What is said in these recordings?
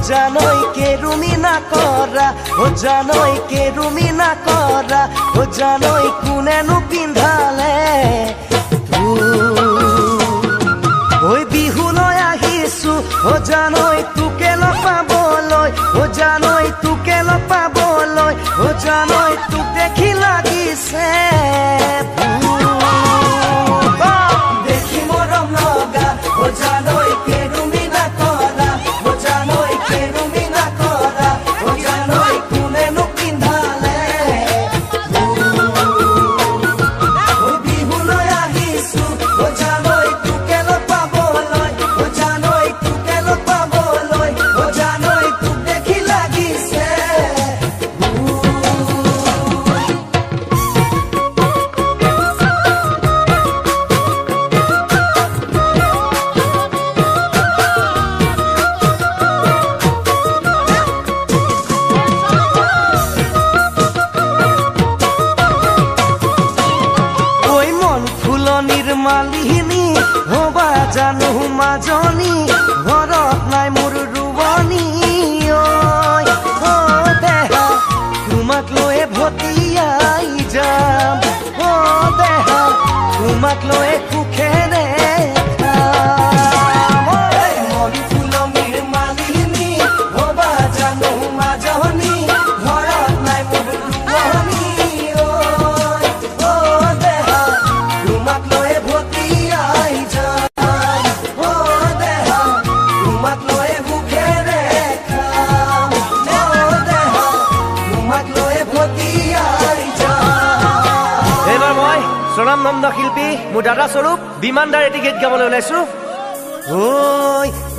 জানই কেৰুমি না কৰা ও জানই কেৰুমি না কৰা ও জানই কোনেনো পিন্ধালে ঐ বিহুলৈ আহিছো ও জানই তোকে লগ পাবলৈ ও জানই তোকে লগ পাবলৈ ও জানই তোক দেখি লাগিছে দেখি মৰম লগা ও জানই কেৰুমি না কৰা ও জানই কেৰুমি না কৰা ও জানই কোনেনো পিন্ধালে ঐ বিহুলৈ আহিছো ও জানই তোকে লগ পাবলৈ ও জানই তোকে লগ পাবলৈ ও জানই তোক দেখি লাগিছে মালিনী হবা জানো মাজনী ঘৰত নাই মোৰ ৰুবনী ঐ দেহা তোমাক লৈ ভটিয়াই যাম দেহা তোমাক লৈ সুখেৰে খাম মন ফুলনিৰ মালিনী হবা জানো মাজনী ঘৰত নাই মোৰ ৰুবনী দেহা তোমাক লৈ নন্দ শিল্পী মোৰ দাদা স্বৰূপ বিমানদাৰ এটি গীত গাবলৈ ওলাইছো ঐ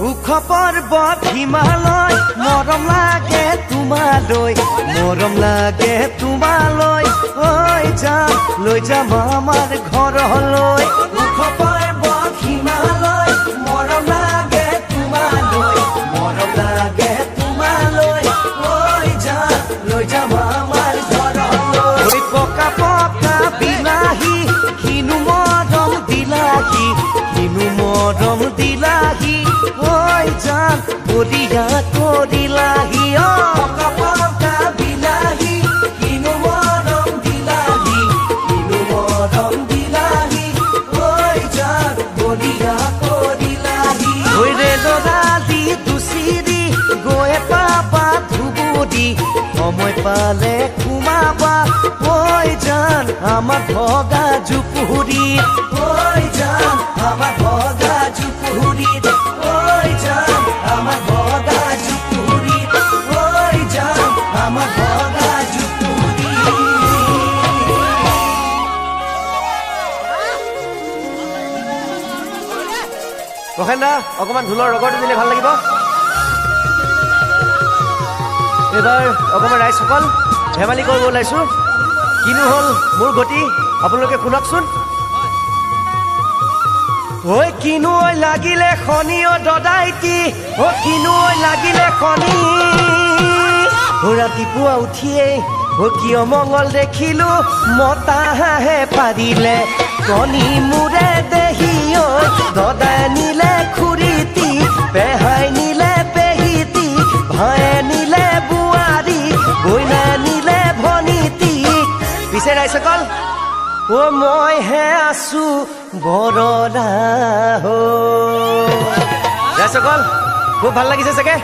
ওখ পৰ্বত হিমালয় মৰম লাগে তোমালৈ মৰম লাগে তোমালৈ ঐ যাম লৈ যাম আমাৰ ঘৰলৈ ওখ পৰ্বত হিমালয় মৰম লাগে তোমালৈ মৰম লাগে তোমালৈ ঐ যাম লৈ যাম আমাৰ ঘৰলৈ পকা পকা বিলাহী কিনু মৰম দিলাহি ঐ জান বৰিয়া কৰিলাহি পকা পকা বিলাহী কিনু মৰম দিলাহি ঐ জান বৰিয়া কৰিলাহি ঐ ৰেলৰালি দুচিৰি গৈ পাবা ধুবুৰী সময় পালে সোমাবা ঐ জান আমাৰ ভগা জুপুৰীত ঐ জান আমাৰ ভগা জুপুৰীত ঐ জান আমাৰ ভগা জুপুৰীত ঐ জান আমাৰ ভগা জুপুৰীত প্ৰসেন দা অকণমান ঢোলৰ ৰগৰটো দিলে ভাল লাগিব এইবাৰ অকণমান ৰাইজসকল ধেমালি কৰিব ওলাইছো কিনো হ'ল মোৰ গতি আপোনালোকে শুনকচোন ঐ কিনো ঐ লাগিলে খনি দদাইটি কিনো ঐ লাগিলে খনি ৰাতিপুৱা উঠিয়েই কিয় মংগল দেখিলো মতা হাঁহে পাৰিলে কণী মোৰে দেহি ঐ দদাই নিলে খুৰীটি পেহাই নিলে পেহিটি ভায়ে নিলে বোৱাৰী বইনা নিলে ভনীটি পিছে ৰাইজসকল মইহে আছো বৰদা ৰাইজসকল খুব ভাল লাগিছে চাগে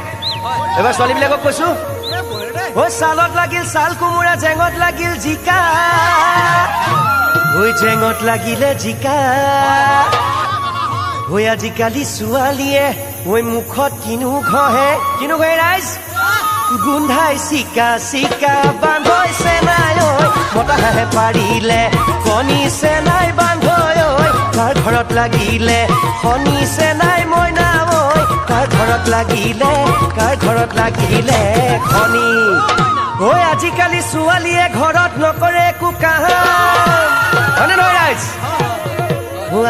এবাৰ ছোৱালীবিলাকক কৈছো চালত লাগিল চাল কোমোৰা জেঙত লাগিল জিকা জেঙত লাগিলে জিকা আজিকালি ছোৱালীয়ে মুখত কিনো ঘঁহে ৰাইজ গোন্ধাই চিকা চিকা বান্ধৈছে নাই ঐ মতা হাঁহে পাৰিলে কণীছে নাই বান্ধৈ ঐ কাৰ ঘৰত লাগিলে শনিছে নাই মইনা ঐ কাৰ ঘৰত লাগিলে খনি আজিকালি ছোৱালীয়ে ঘৰত নকৰে একো কাম হয়নে নহয় ৰাইজ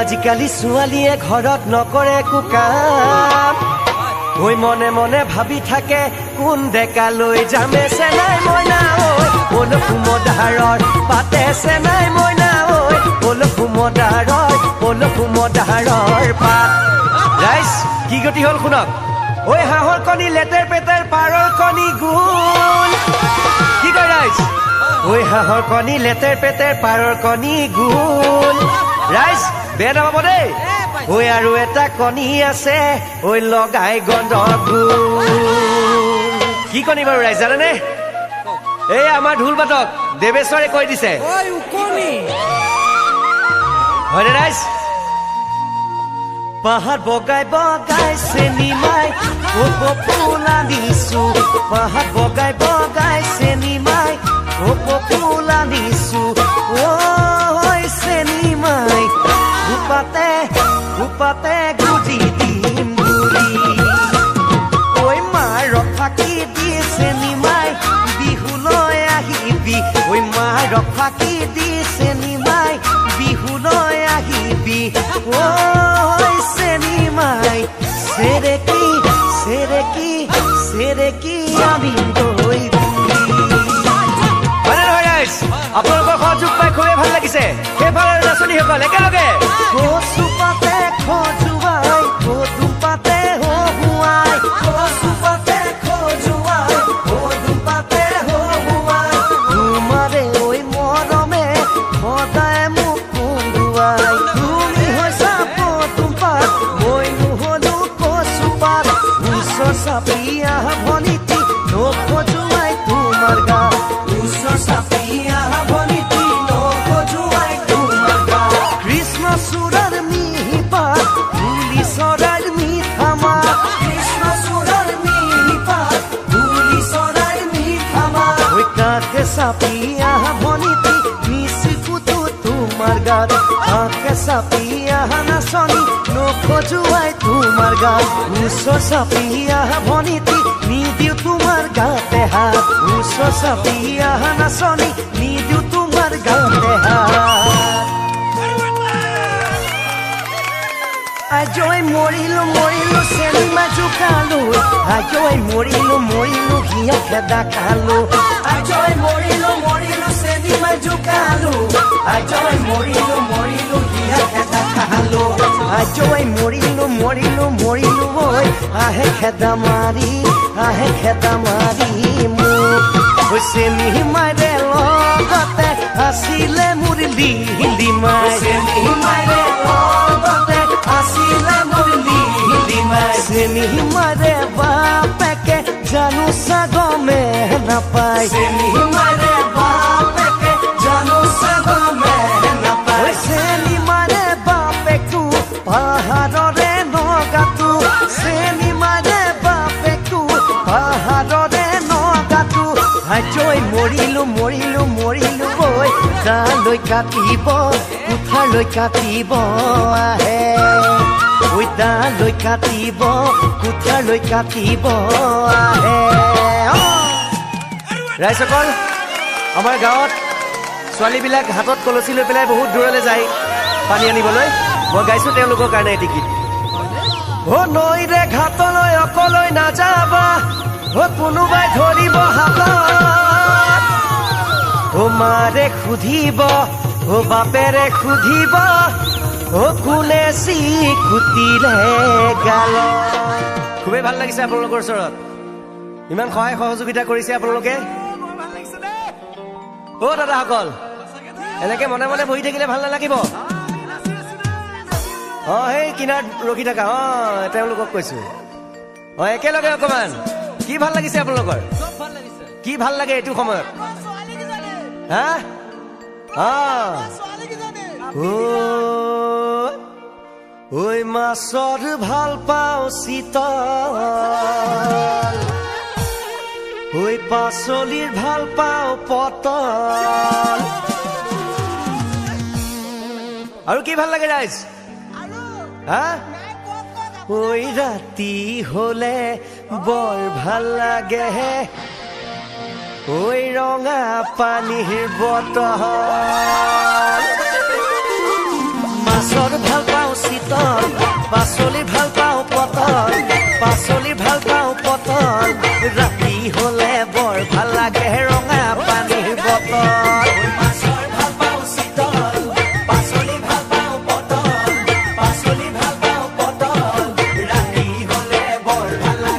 আজিকালি ছোৱালীয়ে ঘৰত নকৰে একো কাম মনে মনে ভাবি থাকে কোন ডেকা লৈ যামে চেনাই মইনা ঐ কুমদাৰৰ পাতে চেনাই মইনা ঐ কুমদাৰৰ পাত ৰাইজ কি গতি হ'ল শুনক ঐ হাঁহৰ কণী লেতেৰ পেতেৰ পাৰৰ কণী গোল কি কয় ৰাইজ ঐ হাঁহৰ কণী লেতেৰ পেতেৰ পাৰৰ কণী গোল ৰাইজ বেয়া নাপাব দেই ঐ আৰু এটা কণী আছে ঐ লগাই গণ্ডগোল কি কণী বাৰু ৰাইজ জানেনে এই আমাৰ ঢোল বাদক দেৱেশ্বৰে কৈ দিছে হয়নে ৰাইজ পাহাৰ বগাই বগাই চেনি মাই ফুলা দিছো পাহাৰ বগাই বগাই চেনি মাই ফুলা দিছো চেনি মাই উপাতে গুজি দিম গুৰি ঐ মাৰক ফাঁকি দি চেনি মাই বিহুলৈ আহিবি ঐ মাৰক ফাঁকি দি চেনি মাই বিহুলৈ আহিবি চেনি মাই চেৰেকি আমি গৈ আপোনালোকৰ সহযোগ পাই খুবেই ভাল লাগিছে সেইফালৰ নাচনীসকল একেলগে কচু পাতে খজুৱাই পদুম পাতে হহুৱাই কচু পাতে খজুৱাই পদুম পাতে হহুৱাই তোমাৰে ঐ মৰমে সদায় মোক কন্দুৱাই তুমি হৈছা পদুম পাত মই নহলো কচু পাত ওচৰ চাপি আহা ভনীতি নখজুৱাই তোমাৰ গা ওচৰ চাপি আহা ভনীতি নখজুৱাই তোমাৰ গা কৃষ্ণ চূড়াৰ মিহি পাত ধূলি চৰাইৰ মিঠা মাত কৃষ্ণ চূড়াৰ মিহি পাত ধূলি চৰাইৰ মিঠা মাত ঐ কাকে চাপি আহা ভনীতি মিচিকুটো তোমাৰ গাত কাকে চাপি আহা নাচনী নখজুৱাই তোমাৰ গাত ওচৰ চাপি আহা ভনীতি নিদিও তোমাৰ গাতে হাত ওচৰ চাপি আহা নাচনী নিদিও তোমাৰ গাতে হাত আজৈ মৰিলো চেনিমা জোকালো আজৈ মৰিলো হিয়া খেদা খালো আজৈ মৰিলো চেনিমা জোকালো আজৈ মৰিলো হিয়া খেদা খালো আজৈ মৰিলো ঐ আহে খেদা মাৰি মোক চেনি মাৰে লগতে আছিলে মোৰ লিলিমাই চেনি মাৰে লগতে আছিলে মোৰ লিলিমাই চেনি মাৰে বাপেকে জানো চাগমে নাপায় চেনি মাৰে বাপেকে জানো চাগমে নাপায় চেনি মাৰে বাপেকো পাহাৰৰে নগাটো চেনি মাৰে বাপেকো পাহাৰৰে নগাটো আজৈ মৰিলো ঐ তালৈ কাটিব কোঠালৈ কাটিব আহে ঐ তালৈ কাটিব কোঠালৈ কাটিব আহে ৰাইজসকল আমাৰ গাঁৱত ছোৱালীবিলাক হাতত কলচী লৈ পেলাই বহুত দূৰলৈ যায় পানী আনিবলৈ মই গাইছো তেওঁলোকৰ কাৰণে এটি গীত নৈৰে ঘাটলৈ অকলৈ নাযাবা কোনোবাই ধৰিব হাতত মাৰে সুধিব বাপেৰে সুধিব কোনে চিকুটিলে গাল খুবেই ভাল লাগিছে আপোনালোকৰ ওচৰত ইমান সহায় সহযোগিতা কৰিছে আপোনালোকে দাদাসকল এনেকে মনে মনে বহি থাকিলে ভাল নালাগিব সেই কিনাৰত ৰখি থাকা তেওঁলোকক কৈছো একেলগে অকমান কি ভাল লাগিছে আপোনালোকৰ কি ভাল লাগে এইটো সময়ত ঐ মাছৰ ভাল পাওঁ শীতল ঐ পাচলিৰ ভাল পাওঁ পটল আৰু কি ভাল লাগে ৰাইজ ঐ ৰাতি হলে বৰ ভাল লাগে ঐ ৰঙা পানীৰ বটল মাছৰ ভাল পাওঁ শীতল পাচলি ভাল পাওঁ পটল ৰাতি হলে বৰ ভাল লাগে ৰঙা পানীৰ বটল মাছৰ ভাল পাওঁ শীতল পাচলি ভাল পাওঁ পটল ৰাতি হলে বৰ ভাল লাগে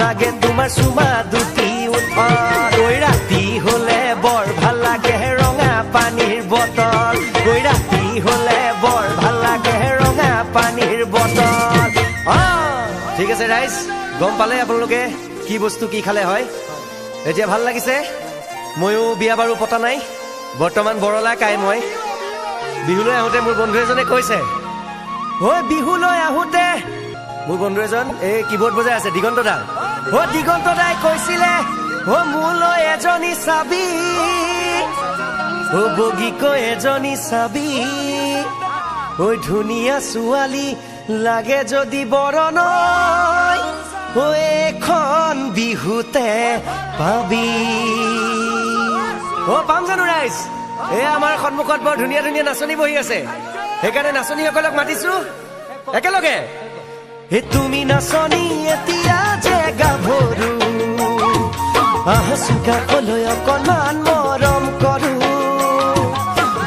লাগে তোমাৰ চুমা দুটি উঠল ঐ ৰাতি হলে বৰ ভাল লাগে ৰঙা পানীৰ বটল ঐ ৰাতি হলে বৰ ভাল লাগে ৰঙা পানীৰ বটল ঠিক আছে ৰাইজ গম পালে আপোনালোকে কি বস্তু কি খালে হয় এতিয়া ভাল লাগিছে ময়ো বিয়া বাৰু পতা নাই বৰ্তমান বৰলা কাই মই বিহুলৈ আহোঁতে মোৰ বন্ধু এজনে কৈছে ঐ বিহুলৈ আহোঁতে মোৰ বন্ধু এজন এই কিবোৰ্ড বজাই আছে দিগন্ত দা দিগন্ত দাই কৈছিলে মোলৈ এজনী চাবি বগীকৈ এজনী চাবি ঐ ধুনীয়া ছোৱালী লাগে যদি বৰণৈ এখন বিহুতে পাবি পাম জানো ৰাইজ এই আমাৰ সন্মুখত বৰ ধুনীয়া ধুনীয়া নাচনী বহি আছে সেইকাৰণে নাচনীসকলক মাতিছো একেলগে তুমি নাচনী এতিয়া যে গাভৰু চুকালৈ অকণমান মৰম কৰো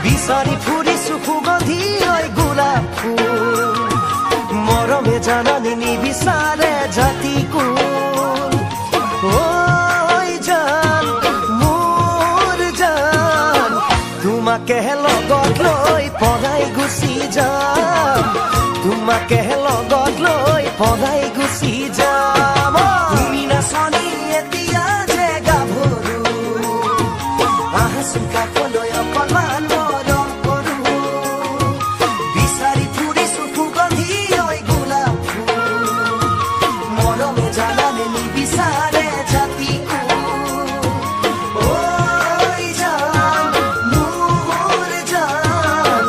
বিচাৰি ফুৰিছো সুগন্ধি ঐ গোলাপ ফুল মৰমে জানানি নিবিচাৰে জাতি কোন ঐ জান মোৰ জান তোমাকে লগত লৈ পলাই গুচি যাম তোমাকে লগত লৈ পলাই গুচি যাম তুমি নাচনী এতিয়া যে গাভৰু চুকালৈ অকণমান মৰম কৰো বিচাৰি ফুৰিছো সুগন্ধি ঐ গোলাপ ফুল মৰমে জানানে নিবিচাৰে জাতি ঐ জান মোৰ জান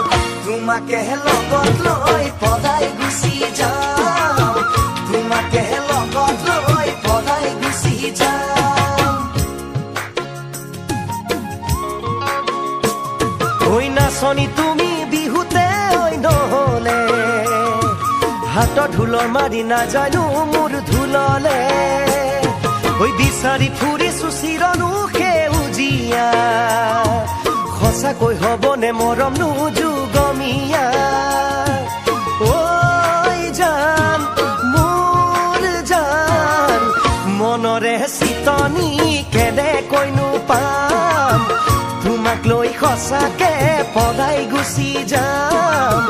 তোমাকে লগত লৈ পলাই গুচি যাম তোমাকে লগত লৈ পলাই গুচি যাম ঐ নাচনী তুমি বিহুতে ঐ নহলে হাতত ঢোলৰ মাৰি নাজানো মোৰ ঢোললে ঐ বিচাৰি ফুৰিছো চিৰনো সেউজীয়া সঁচাকৈ হ'বনে মৰম নোযোগমীয়া ঐ জান মোৰ জান মনৰে চিতনি কেনেকৈনো পাম তোমাক লৈ সঁচাকে পলাই গুচি যাম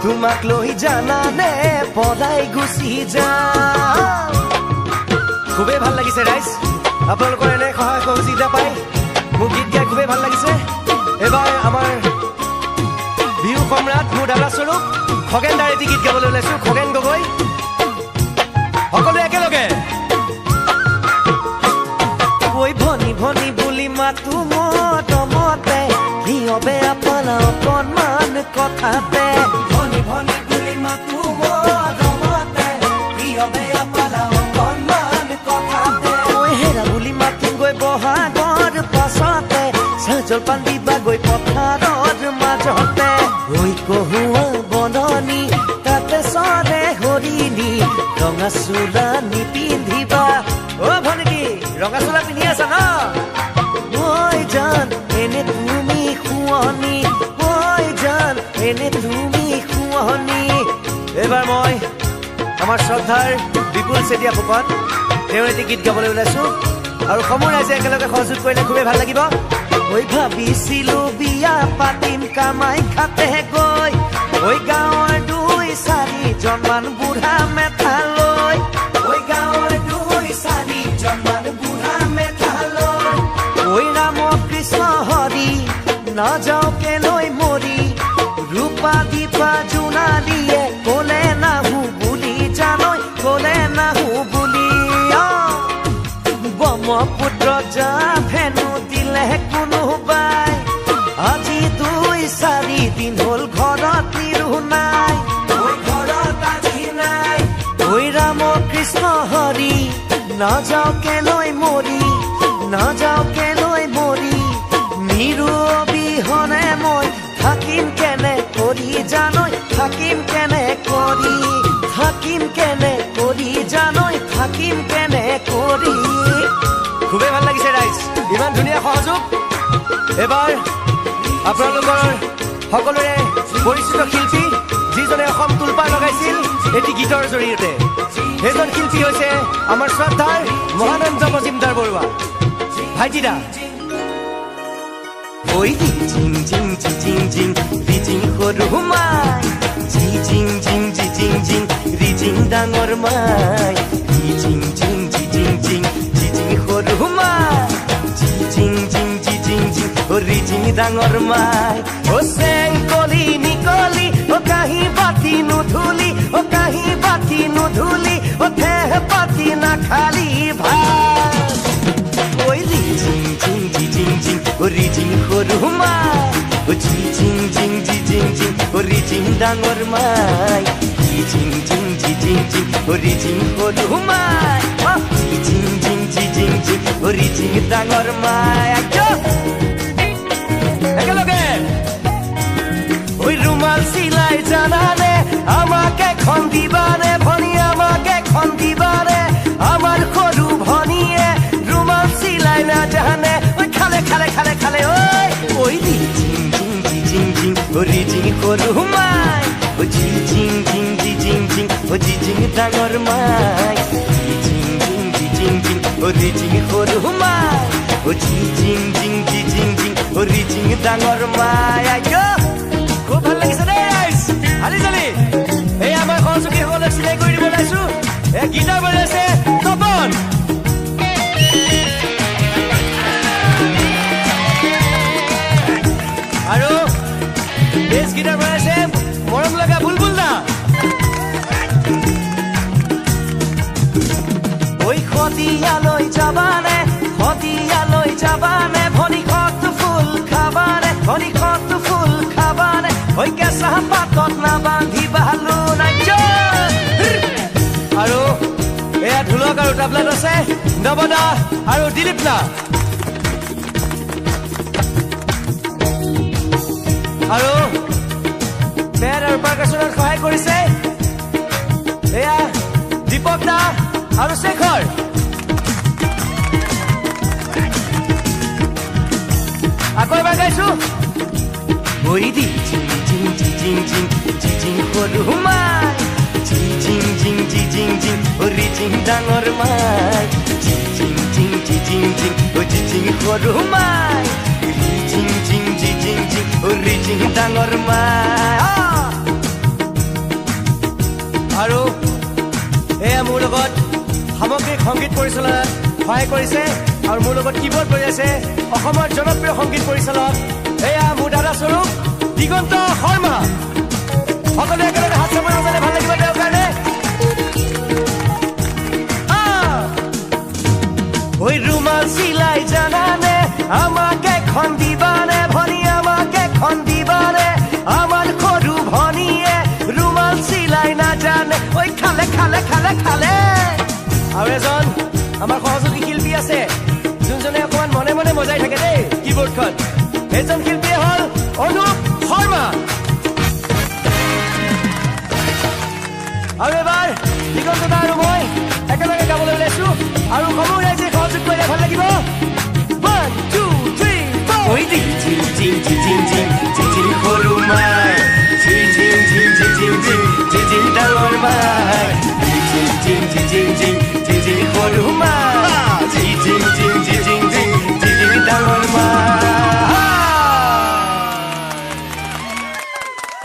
তোমাক লৈ জানানে পলাই গুচি যাম খুবেই ভাল লাগিছে ৰাইজ আপোনালোকৰ এনে সহায় সহযোগিতা পাই মোক গীত গাই খুবেই ভাল লাগিছে এবাৰ আমাৰ বিহু সম্ৰাট মোৰ দাদা স্বৰূপ খগেন দাৰ এটি গীত গাবলৈ ওলাইছো খগেন গগৈ সকলোৱে একেলগে ঐ ভনী ভনী বুলি মাতো মতে কিয়বে আপোনাৰ অকণমান কথাতে ভনী ভনী বুলি মাতো মতে কিয়বে আপোনাৰ অকণমান কথাতে ঐ হেৰা বুলি মাতিম গৈ বহাগৰ পাছতে জলপান দিবা গৈ পথাৰৰ মাজতে ঐ কহুৱা বননি তাতে চৰে হৰিণী ৰঙা চোলা নিপিন্ধিবা ভনী ৰঙা চোলা পিন্ধি আছা ন ঐ জান এনে তুমি শুৱনি ঐ জান এনে তুমি শুৱনি এইবাৰ মই আমাৰ শ্ৰদ্ধাৰ বিপুল চেতিয়া ফুকন তেওঁৰ এটি গীত গাবলৈ ওলাইছো আৰু সমূহ ৰাইজে একেলগে সহযোগ কৰিলে খুবেই ভাল লাগিব ঐ ভাবিছিলো বিয়া পাতিম কামাখ্যাতে গৈ ঐ গাঁৱৰ 2-4জনমান বুঢ়া মেথালৈ ঐ গাঁৱৰ 2-4জনমান বুঢ়া মেথালৈ ঐ ৰাম কৃষ্ণ হৰি নাযাওঁ কেলৈ মৰি ৰূপা দীপা জোনালীয়ে ক'লে নাহো বুলি জানৈ ক'লে নাহো বুলি ব্ৰহ্মপুত্ৰ যা ফেনো দিলে কোনোবাই আজি 2-4 দিন হ'ল ঘৰত নিৰু নাই ঘৰত আজি নাই ঐ ৰাম কৃষ্ণ হৰি নাযাওঁ কেলৈ মৰি নাযাওঁ কেলৈ মৰি নিৰু অবিহনে মই থাকিম কেনে কৰি জানৈ থাকিম কেনে কৰি জানৈ থাকিম কেনে কৰি খুবেই ভাল লাগিছে ৰাইজ ইমান ধুনীয়া সহযোগ এবাৰ আপোনালোকৰ সকলোৰে পৰিচিত শিল্পী যিজনে অসম তুলপাৰ লগাইছিল এটি গীতৰ জৰিয়তে সেইজন শিল্পী হৈছে আমাৰ শ্ৰদ্ধাৰ মহানন্দ মজিমদাৰ বৰুৱা ভাইটিদা ঐ জিং জিং জিং জিং জিং সৰু মাই জিং জিং জিং জিং জিং ডাঙৰ মাই জিং জিং জিং জিং জিং সৰু মাই জিং জিং জিং জিং জিং ডাঙৰ মাই ও চেং কলি নিকলি ও কাহি বাতি নুধুলি ও কাহি বাতি নুধুলি ও থেহ পাতি না খালি ভাত ঐ জিং জিং জিং জিং জিং সৰু মাই ও জিং জিং জিং জিং জিং ডাঙৰ মাই জিং জিং জিং জিং জিং সৰু মাই জিং জিং জিং জিং জিং ডাঙৰ মাই একেলগে ওই রুমাল সিলাই জানানে আমাকে খন দিবানে ভনি আমাকে খন দিবানে আমার সরু ভনিয়ে রুমাল সিলাই না জানে ওই খালে খালে খালে খালে ওই ওই জিং জিং জিং জিং ওরি জিং সরু মাই ও জিং জিং জিং জিং ও জিং ডাঙৰ মাই জিং জিং জিং জিং ওৰি জিং সৰু মাই ও জিং জিং জিং জিং ওৰি জিং ডাঙৰ মাই আইও খুব ভাল লাগিছে দেই আইছ আলি জালি এই আমাৰ সহযোগীসকলক চিলাই কৰি দিব লাইছো এই গীটাৰ বজাইছে তপন আৰু বেছ গীটাৰ বজাইছে মৰম লগা বুলবুল দা ঐ খদিয়ালৈ যাবানে ভনি খত ফুল খাবানে ভনি খত ফুল খাবানে ঐ কেঁচা পাতত না বান্ধি বালু নাচ আৰু এয়া ঢোলক আৰু তাবলাত আছে নবদা আৰু দিলীপ দা আৰু বেড আৰু পাৰ্কাছনত সহায় কৰিছে এয়া দীপক দা আৰু শেখৰ আকৌ এবাৰ গাইছো ঐ দি জিং জিং জিং জিং জিং সৰু মাই জিং জিং জিং জিং ওৰি জিং ডাঙৰ মাই জিং জিং জিং জিং জিং সৰু মাই জিং জিং জিং জিং ওৰি জিং ডাঙৰ মাই আৰু এয়া মোৰ লগত সামগ্ৰিক সংগীত পৰিচালনাত সহায় কৰিছে আৰু মোৰ লগত কীবৰ্ড বজাইছে অসমৰ জনপ্ৰিয় সংগীত পৰিচালক এয়া মোৰ দাদা স্বৰূপ দিগন্ত শৰ্মা সকলোৱে একেলগে হাত চাপৰি বজালে ভাল লাগিব তেওঁৰ কাৰণে ঐ ৰুমাল চিলাই জানানে আমাকে খন দিবানে ভনি আমাকে খন দিবানে আমাৰ সৰু ভনিয়ে ৰুমাল চিলাই নাজানে ঐ খালে খালে খালে খালে আৰু এজন আমাৰ সহযোগী শিল্পী আছে যোনজনে অকণমান মনে মনে বজাই থাকে দেই কীবৰ্ডখন সেইজন শিল্পীয়ে হ'ল অনুপ শৰ্মা আৰু এবাৰ দিগন্ত দা আৰু মই একেলগে গাবলৈ ওলাইছো আৰু সমূহ ৰাইজে সহযোগ কৰিলে ভাল লাগিব 1 2 3 4 ঐ জিং জিং জিং জিং জিং জিং সৰু মাই জিং জিং জিং জিং জিং জিং ডাঙৰ মাই জিং জিং জিং জিং জিং সৰু মাই জিং জিং জিং জিং জিং ডাঙৰ মাই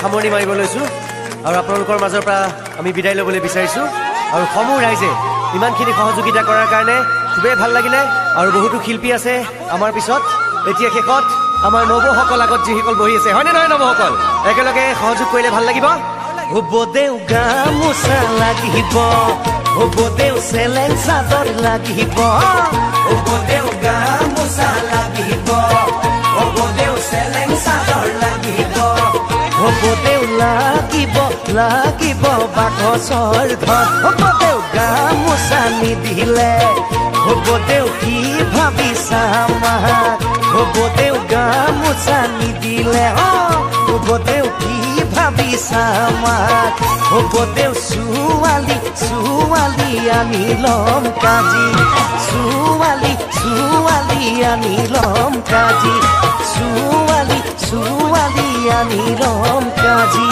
সামৰণি মাৰিব লৈছো আৰু আপোনালোকৰ মাজৰ পৰা আমি বিদায় ল'বলৈ বিচাৰিছো আৰু সমূহ ৰাইজে ইমানখিনি সহযোগিতা কৰাৰ কাৰণে খুবেই ভাল লাগিলে আৰু বহুতো শিল্পী আছে আমাৰ পিছত এতিয়া শেষত আমাৰ নৱসকল আগত যিসকল বহি আছে হয়নে নহয় নৱসকল একেলগে সহযোগ কৰিলে ভাল লাগিব হ'ব দেউ গামোচা লাগিব হ'ব দেউ চেলেং চাদৰ লাগিব হ'ব দেউ গামোচা লাগিব হ'ব দেউ চেলেং চাদৰ লাগিব হ'ব দেউ লাগিব লাগিব বাকচৰ ধন হ'ব দেউ গামোচা নিদিলে হ'ব দেউ কি ভাবিছা আমাক হ'ব দেউ গামোচা নিদিলে হ'ব দেউ কি ভাবিছা আমাক হ'ব দেউ ছোৱালী ছোৱালী আনি ল'ম কাজি ছোৱালী ছোৱালী আনি ল'ম কাজি ছোৱালী ছোৱালী আনি ল'ম কাজি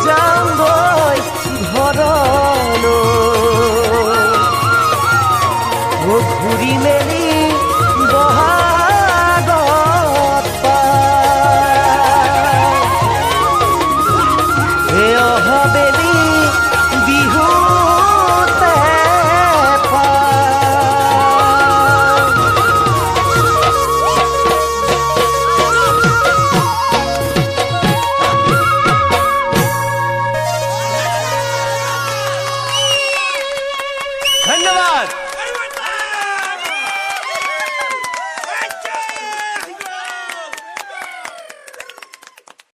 যাওঁ